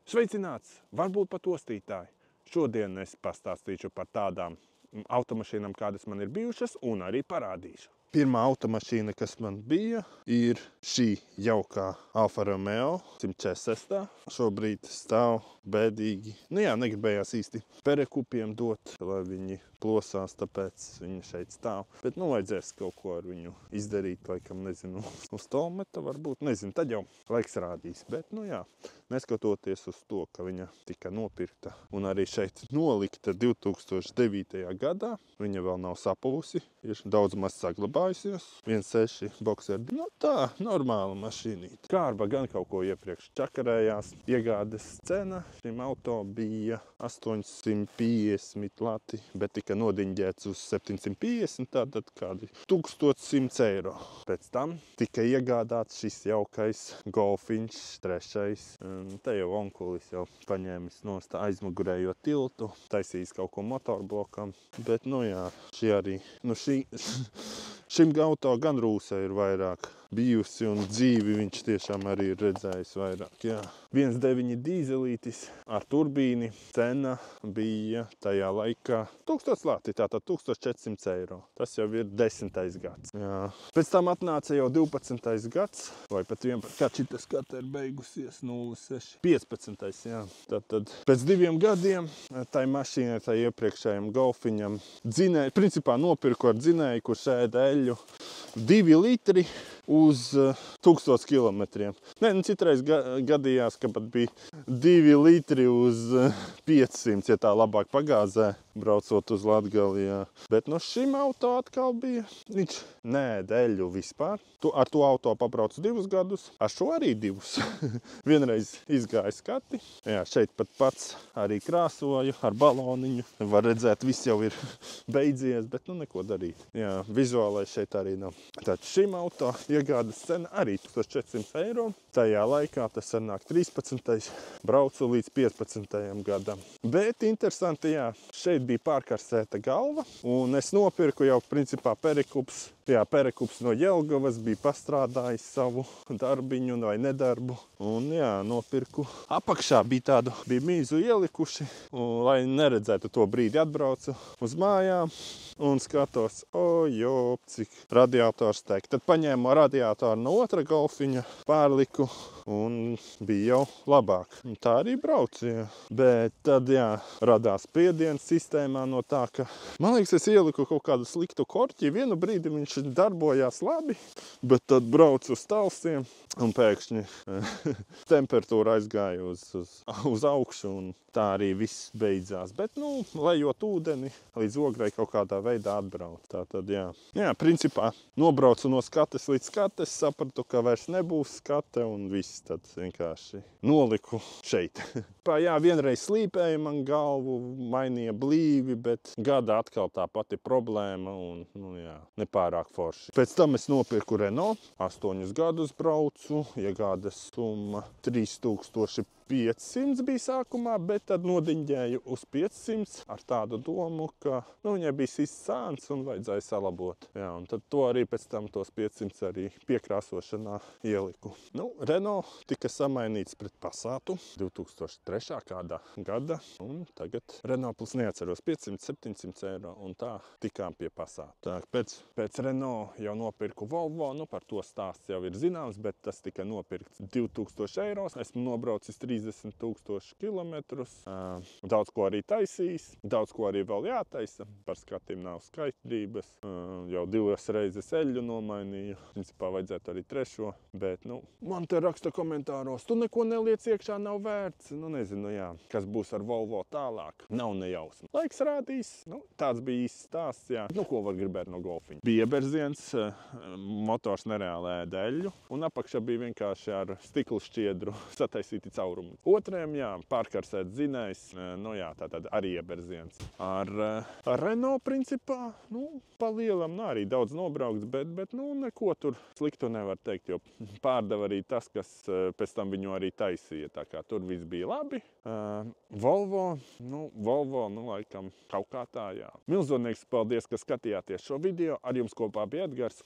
Sveicināts, varbūt pat ostītāji. Šodien es pastāstīšu par tādām automašīnām, kādas man ir bijušas, un arī parādīšu. Pirmā automašīna, kas man bija, ir šī jaukā Alfa Romeo 146. Šobrīd stāv bēdīgi. Negribējās īsti perekupiem dot, lai viņi plosās, tāpēc viņi šeit stāv. Bet vajadzēs kaut ko ar viņu izdarīt, laikam, nezinu, uz tolmeta varbūt, nezinu, tad jau laiks rādīs. Bet, neskatoties uz to, ka viņa tika nopirkta un arī šeit nolikta 2009. gadā, viņa vēl nav sapuvusi, ir daudz maz saglabājusies. 1.6 boxer, tā, normāla mašīnīta. Kārba gan kaut ko iepriekš čakarējās. Iegādes cena šim auto bija 850 lati, bet tika nodiņģēts uz 750, tātad kādi 1100 eiro. Pēc tam tika iegādāts šis jaukais Golfiņš 3. Te jau onkulis jau paņēmis nost aizmugurējo tiltu, taisījis kaut ko motorblokam, bet šī arī, šim auto gan rūsē ir vairāk bijusi un dzīvi viņš tiešām arī ir redzējis vairāk. 1.9 dīzelītis ar turbīni, cena bija tajā laikā 1000 lati, tātad 1400 eiro. Tas jau ir 10. gads. Pēc tam atnāca jau 12. gads, vai pat 11. Kā šita skata ir beigusies 06. 15. Tātad pēc 2 gadiem tai mašīnai, tai iepriekšējiem Golfiņam dzinēju, principā nopirku ar dzinēju, kurš ēda eļu 2 litri uz 1000 kilometriem. Citreiz gadījās, ka pat bija 2 litri uz 500, ja tā labāk pagāzē, braucot uz Latgali. Bet šim auto atkal bija, viņš neēda eļu vispār. Ar to auto pabraucu 2 gadus, ar šo arī 2. Vienreiz izgāja skati. Šeit pat pats arī krāsoju ar baloniņu. Var redzēt, viss jau ir beidzies, bet neko darīt. Vizuālais šeit arī nav. Tātad šim auto iegādes cena arī 1400 eiro. Tajā laikā tas sanāk 13. braucu līdz 15. gadam. Bet interesanti, šeit bija pārkarsēta galva, un es nopirku jau principā perekups. Perekups no Jelgavas bija pastrādājis savu darbiņu vai nedarbu. Un nopirku. Apakšā bija mīzu ielikuši, un, lai neredzētu to brīdi, atbraucu uz mājām un skatos, cik radiators tek. Tad paņēmu radiatoru no otra Golfiņa, pārliku un bija jau labāk. Un tā arī braucu, Bet tad, radās spiediens sistēmā no tā, ka, man liekas, es ieliku kaut kādu sliktu korķi. Vienu brīdi viņš darbojās labi, bet tad braucu uz talsiem un pēkšņi temperatūra aizgāja uz augšu un tā arī viss beidzās. Bet, lejot ūdeni, līdz ogrei kaut kādā veidā atbrauc. Tātad, principā nobraucu no skates līdz skates, sapratu, ka vairs nebūs skate un viss tad vienkārši noliku šeit. Vienreiz slīpēja man galvu, mainīja blīvi, bet gada atkal tā pati problēma un, nepārāk forši. Pēc tam es nopirku Renault, 8 gadus braucu, iegādes summa 3500 bija sākumā, bet tad nodiņģēju uz 500 ar tādu domu, ka viņai bija sists sāns un vajadzēja salabot. Un tad to arī pēc tam tos 500 arī piekrāsošanā ieliku. Renault tika samainīts pret Passatu 2003. kādā gada, un tagad Renault plus neatceros 500-700 eiro, un tā tikām pie Passatu. Pēc Renault jau nopirku Volvo, par to stāsts jau ir zināms, bet tas tika nopirkts 2000 eiro. Esmu nobraucis 30 000 kilometrus. Daudz ko arī taisījis, daudz ko arī vēl jātaisa. Par skatiem nav skaidrības. Jau 2 reizes eļu nomainīju. Principā vajadzētu arī 3. Bet, man te raksta komentāros, tu neko neliec iekšā, nav vērts. Nezinu, kas būs ar Volvo tālāk. Nav nejausma. Laiks rādīs. Tāds bija īsts stāsts, ko var gribēt no Golfiņa. Bija ieberziens, motors nereāli ēda eļu, un apakšā bija vienkārši ar stikla šķiedru sataisīti caurumi. Otrajam, pārkarsēt dzinējs, tātad arī ieberziens. Ar Renault principā, pa lielam arī daudz nobraukts, bet neko tur sliktu nevar teikt, jo pārdeva arī tas, kas pēc tam viņu arī taisīja. Tā kā tur viss bija labi. Volvo, laikam kaut kā tā, Milzonieks paldies, ka skatījāties šo video. Ar jums kopā bija Edgars.